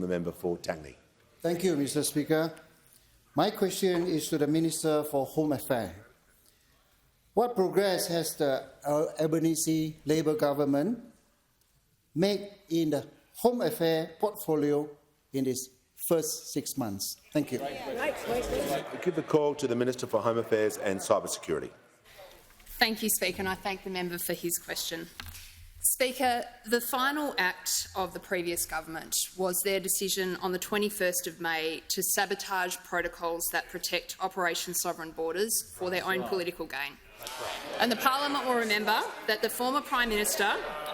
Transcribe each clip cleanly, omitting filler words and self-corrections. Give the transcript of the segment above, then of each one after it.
The member for Tangley. Thank you, Mr. Speaker. My question is to the Minister for Home Affairs. What progress has the Albanese Labour government made in the Home Affairs portfolio in its first 6 months? Thank you. I give the call to the Minister for Home Affairs and Cybersecurity. Thank you, Speaker, and I thank the member for his question. Speaker, the final act of the previous government was their decision on the 21st of May to sabotage protocols that protect Operation Sovereign Borders for their own political gain. And the Parliament will remember that the former Prime Minister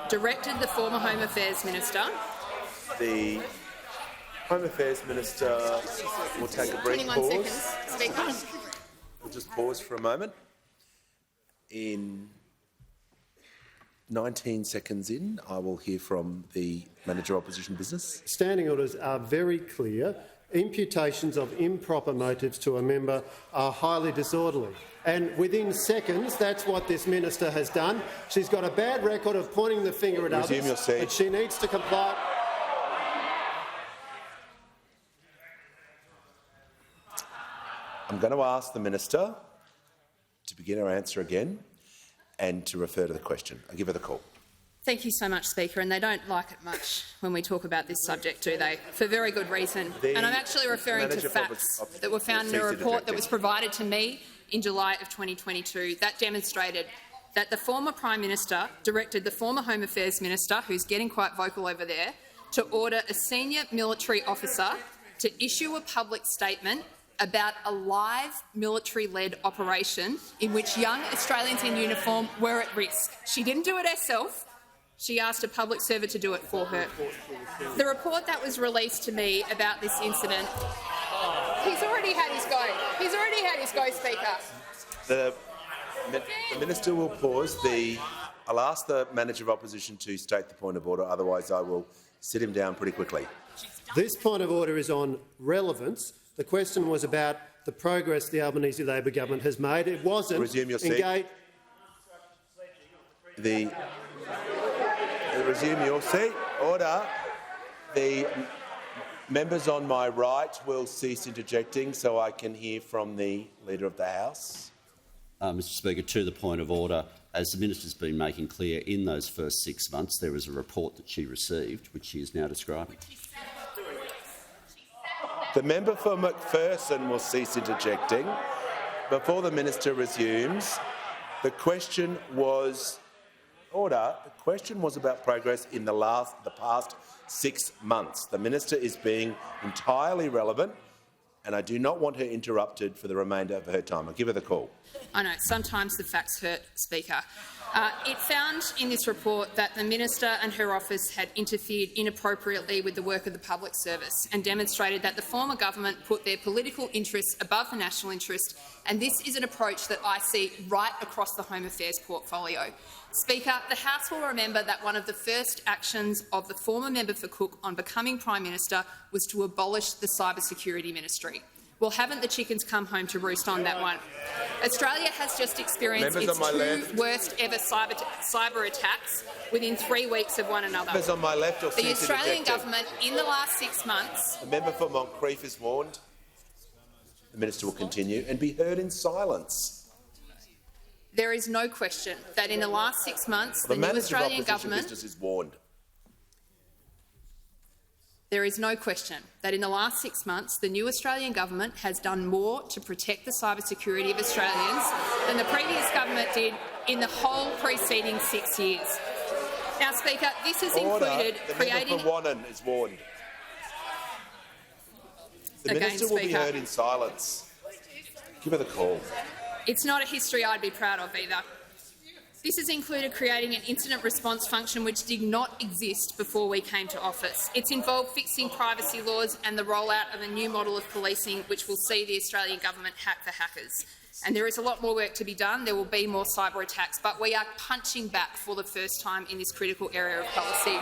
directed the former Home Affairs Minister. The Home Affairs Minister will take a brief 21 pause. seconds, Speaker. We'll just pause for a moment. In 19 seconds in, I will hear from the Manager Opposition Business. Standing orders are very clear. Imputations of improper motives to a member are highly disorderly. And within seconds, that's what this minister has done. She's got a bad record of pointing the finger at others, Resume your seat. but she needs to comply. I'm going to ask the Minister to begin her answer again and to refer to the question. I'll give her the call. Thank you so much, Speaker, and they don't like it much when we talk about this subject, do they? For very good reason. And I'm actually referring to facts that were found in a report that was provided to me in July of 2022 that demonstrated that the former Prime Minister directed the former Home Affairs Minister, who's getting quite vocal over there, to order a senior military officer to issue a public statement about a live military-led operation in which young Australians in uniform were at risk. She didn't do it herself. She asked a public servant to do it for her. The report that was released to me about this incident, he's already had his go. He's already had his go, Speaker. The Minister will pause. I'll ask the Manager of Opposition to state the point of order, otherwise I will sit him down pretty quickly. This point of order is on relevance. The question was about the progress the Albanese Labor government has made. It wasn't. Resume your seat. Resume your seat. Order. The members on my right will cease interjecting so I can hear from the Leader of the House. Mr Speaker, to the point of order, as the Minister's been making clear, in those first 6 months there was a report that she received, which she is now describing. The member for McPherson will cease interjecting. Before the Minister resumes, the question was the question was about progress in the past 6 months. The Minister is being entirely relevant, and I do not want her interrupted for the remainder of her time. I'll give her the call. I know, sometimes the facts hurt, Speaker. It found in this report that the Minister and her office had interfered inappropriately with the work of the public service and demonstrated that the former government put their political interests above the national interest, and this is an approach that I see right across the Home Affairs portfolio. Speaker, the House will remember that one of the first actions of the former member for Cook on becoming Prime Minister was to abolish the Cybersecurity Ministry. Well, haven't the chickens come home to roost on that one? Australia has just experienced its two worst ever cyber attacks within 3 weeks of one another. Members on my left will the Australian government, in the last 6 months— The member for Moncrieff is warned. The Minister will continue and be heard in silence. There is no question that in the last 6 months the new Australian government— is warned. There is no question that in the last 6 months the new Australian government has done more to protect the cybersecurity of Australians than the previous government did in the whole preceding 6 years. Now, Speaker, this has included creating— The member for Wannon is warned. The Minister will be heard in silence. Give her the call. It's not a history I'd be proud of either. This has included creating an incident response function which did not exist before we came to office. It's involved fixing privacy laws and the rollout of a new model of policing which will see the Australian government hack for hackers. And there is a lot more work to be done. There will be more cyber attacks, but we are punching back for the first time in this critical area of policy.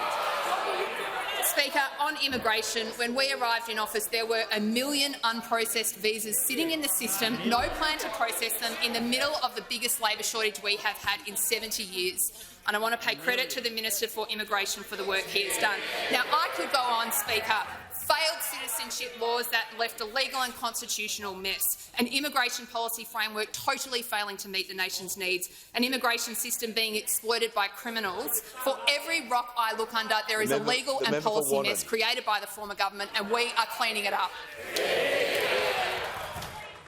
Speaker, on immigration, when we arrived in office there were 1 million unprocessed visas sitting in the system, no plan to process them in the middle of the biggest labour shortage we have had in 70 years. And I want to pay credit to the Minister for Immigration for the work he has done. Now, I could go on, Speaker. citizenship laws that left a legal and constitutional mess, an immigration policy framework totally failing to meet the nation's needs, an immigration system being exploited by criminals. For every rock I look under, there is a legal and policy mess created by the former government, and we are cleaning it up.